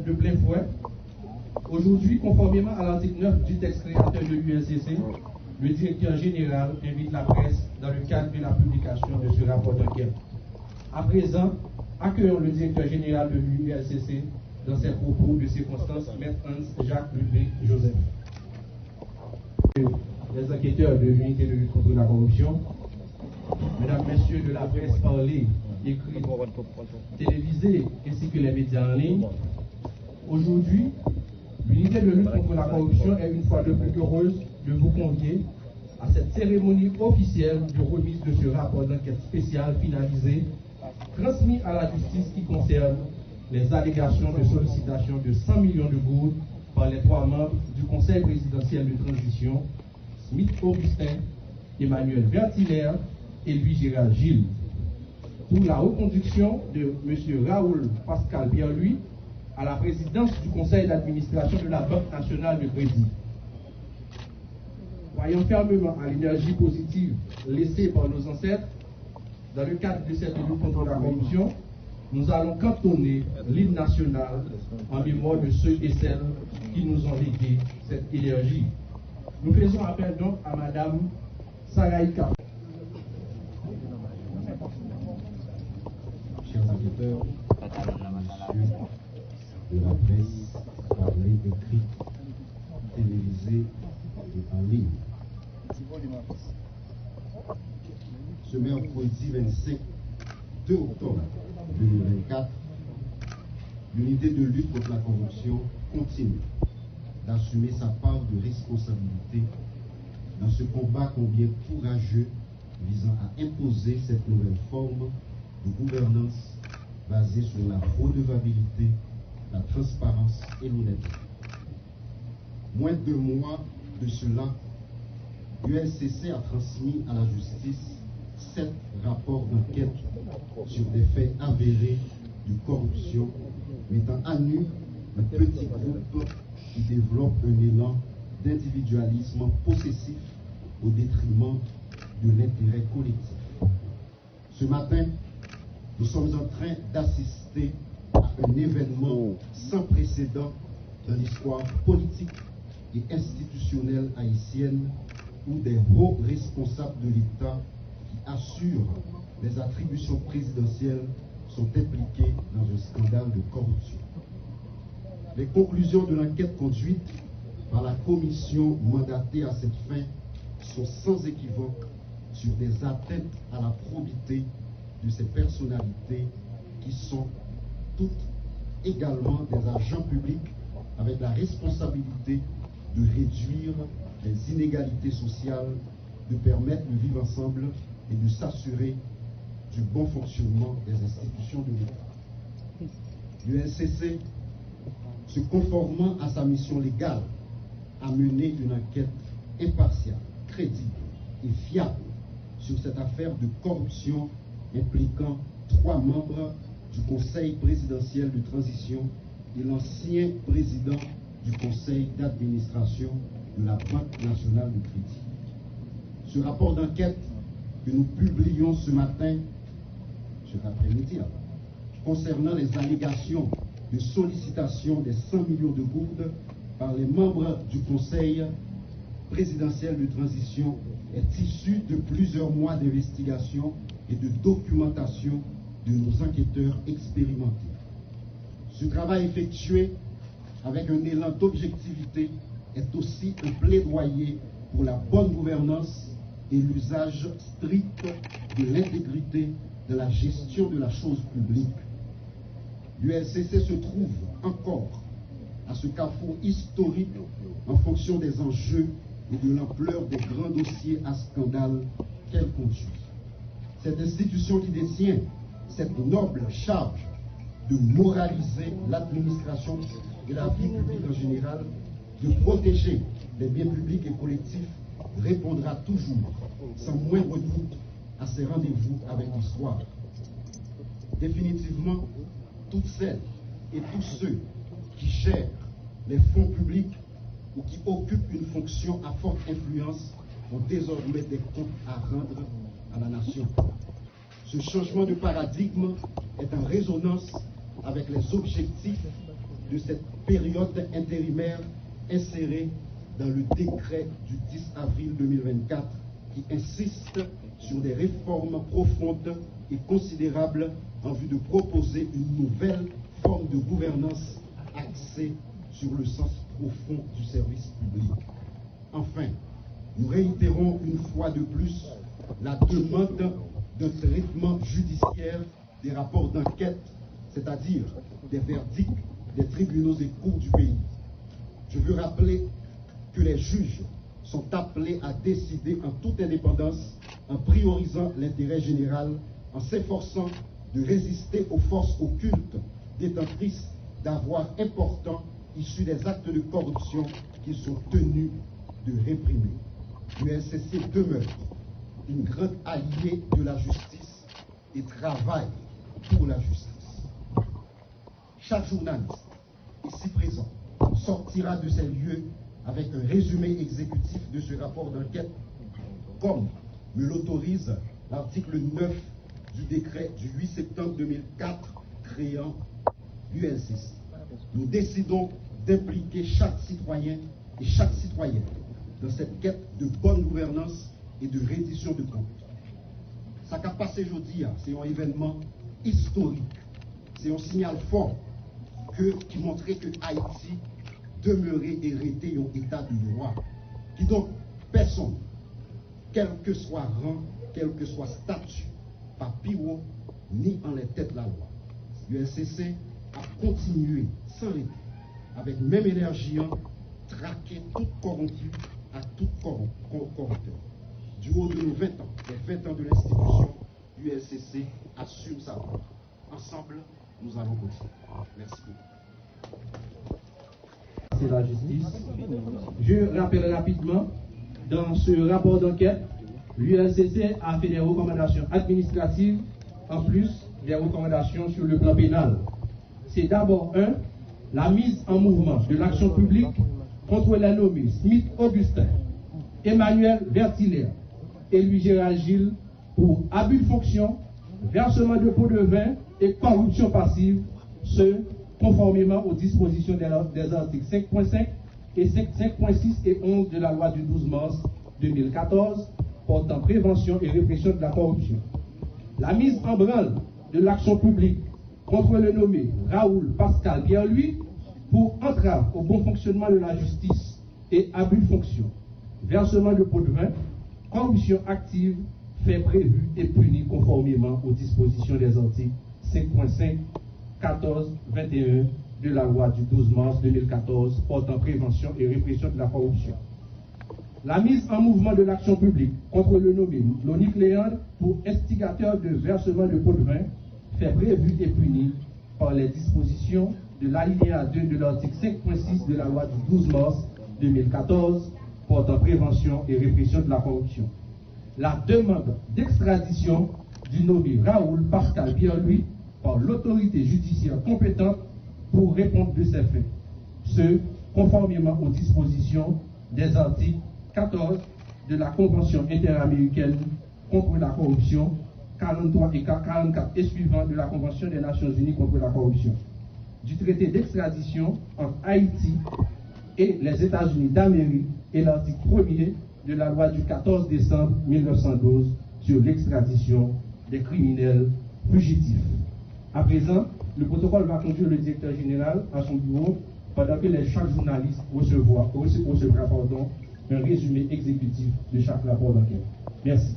de plein fouet. Aujourd'hui, conformément à l'article 9 du texte créateur de l'UNCC, le directeur général invite la presse dans le cadre de la publication de ce rapport d'enquête. À présent, accueillons le directeur général de l'UNCC dans ses propos de circonstance, Maître Hans-Jacques Ludwig Joseph. Les enquêteurs de l'unité de lutte contre la corruption, mesdames, messieurs de la presse parlée, écrite, télévisée ainsi que les médias en ligne, aujourd'hui, l'unité de lutte contre la corruption est une fois de plus heureuse de vous convier à cette cérémonie officielle de remise de ce rapport d'enquête spéciale finalisé, transmis à la justice qui concerne les allégations de sollicitation de 100 millions de gourdes par les 3 membres du Conseil présidentiel de transition, Smith Augustin, Emmanuel Vertiner et Louis-Gérald Gilles, pour la reconduction de M. Raoul Pascal Pierre-Louis à la présidence du Conseil d'administration de la Banque nationale de crédit. Croyant fermement à l'énergie positive laissée par nos ancêtres, dans le cadre de cette lutte contre la corruption, nous allons cantonner l'hymne national en mémoire de ceux et celles qui nous ont légué cette énergie. Nous faisons appel donc à Madame Saraïka. Chers enquêteurs, messieurs de la presse, parlée, écrite, télévisée et en ligne. Ce mercredi 2 octobre 2024, l'unité de lutte contre la corruption continue d'assumer sa part de responsabilité dans ce combat combien courageux visant à imposer cette nouvelle forme de gouvernance basée sur la redevabilité, la transparence et l'honnêteté. Moins de 2 mois de cela, l'UNCC a transmis à la justice 7 rapports d'enquête sur des faits avérés de corruption, mettant à nu un petit groupe qui développe un élan d'individualisme possessif au détriment de l'intérêt collectif. Ce matin, nous sommes en train d'assister à un événement sans précédent dans l'histoire politique et institutionnelle haïtienne où des hauts responsables de l'État qui assurent les attributions présidentielles sont impliqués dans un scandale de corruption. Les conclusions de l'enquête conduite par la commission mandatée à cette fin sont sans équivoque sur des atteintes à la probité de ces personnalités qui sont toutes également des agents publics avec la responsabilité de réduire les inégalités sociales, de permettre le vivre ensemble et de s'assurer du bon fonctionnement des institutions de l'État. L'UNCC, se conformant à sa mission légale, a mené une enquête impartiale, crédible et fiable sur cette affaire de corruption impliquant 3 membres du Conseil présidentiel de transition et l'ancien président du Conseil d'administration de la Banque nationale de crédit. Ce rapport d'enquête que nous publions ce matin, cet après-midi, concernant les allégations de sollicitation des 100 millions de gourdes par les membres du Conseil présidentiel de transition est issu de plusieurs mois d'investigation et de documentation de nos enquêteurs expérimentés. Ce travail effectué avec un élan d'objectivité est aussi un plaidoyer pour la bonne gouvernance et l'usage strict de l'intégrité de la gestion de la chose publique. L'UNCC se trouve encore à ce carrefour historique en fonction des enjeux et de l'ampleur des grands dossiers à scandale qu'elle conduit. Cette institution qui détient cette noble charge de moraliser l'administration et la vie publique en général, de protéger les biens publics et collectifs, répondra toujours, sans moindre doute, à ses rendez-vous avec l'histoire. Définitivement, toutes celles et tous ceux qui gèrent les fonds publics ou qui occupent une fonction à forte influence ont désormais des comptes à rendre à la nation. Ce changement de paradigme est en résonance avec les objectifs de cette période intérimaire insérée dans le décret du 10 avril 2024 qui insiste sur des réformes profondes et considérables en vue de proposer une nouvelle forme de gouvernance axée sur le sens profond du service public. Enfin, nous réitérons une fois de plus la demande d'un traitement judiciaire des rapports d'enquête, c'est-à-dire des verdicts des tribunaux et cours du pays. Je veux rappeler que les juges sont appelés à décider en toute indépendance, en priorisant l'intérêt général, en s'efforçant de résister aux forces occultes détentrices d'avoirs importants issus des actes de corruption qu'ils sont tenus de réprimer. L'UNCC demeure une grande alliée de la justice et travaille pour la justice. Chaque journaliste ici présent sortira de ces lieux avec un résumé exécutif de ce rapport d'enquête, comme me l'autorise l'article 9 du décret du 8 septembre 2004 créant l'UNCC. Nous décidons d'impliquer chaque citoyen et chaque citoyenne dans cette quête de bonne gouvernance et de reddition de comptes. Ça qu'a passé aujourd'hui, c'est un événement historique, c'est un signal fort qui montrait que Haïti demeurait et était un état de droit, qui donc personne, quel que soit rang, quel que soit statut, pas pire ni en les têtes la loi. L'UNCC a continué sans répit, avec même énergie, traquer tout corrompu à tout corrupteur. Du haut de nos 20 ans, les 20 ans de l'institution, l'UNCC assume sa part. Ensemble, nous allons continuer. Merci beaucoup. C'est la justice. Je rappelle rapidement, dans ce rapport d'enquête, l'UNCC a fait des recommandations administratives, en plus des recommandations sur le plan pénal. C'est d'abord la mise en mouvement de l'action publique contre les nommés Smith Augustin, Emmanuel Vertilaire et Louis Gérald Gilles pour abus de fonction, versement de pots de vin et corruption passive, ce conformément aux dispositions des articles 5.5 et 5.6 et 11 de la loi du 12 mars 2014 portant prévention et répression de la corruption. La mise en branle de l'action publique contre le nommé Raoul Pascal Pierre-Louis pour entrave au bon fonctionnement de la justice et abus de fonction, versement de pots de vin, corruption active, fait prévu et puni conformément aux dispositions des articles 5.5, 14, 21 de la loi du 12 mars 2014 portant prévention et répression de la corruption. La mise en mouvement de l'action publique contre le nommé Lonique Léandre pour instigateur de versement de pots de vin, fait prévu et puni par les dispositions de l'alinéa 2 de l'article 5.6 de la loi du 12 mars 2014 portant prévention et répression de la corruption. La demande d'extradition du nommé Raoul Pascal Pierre-Louis par l'autorité judiciaire compétente pour répondre de ces faits, ce conformément aux dispositions des articles 14 de la Convention interaméricaine contre la corruption, 43 et 44 et suivants de la Convention des Nations Unies contre la corruption, du traité d'extradition entre Haïti et les États-Unis d'Amérique et l'article 1er de la loi du 14 décembre 1912 sur l'extradition des criminels fugitifs. À présent, le protocole va conduire le directeur général à son bureau pendant que chaque journaliste recevra un résumé exécutif de chaque rapport d'enquête. Merci.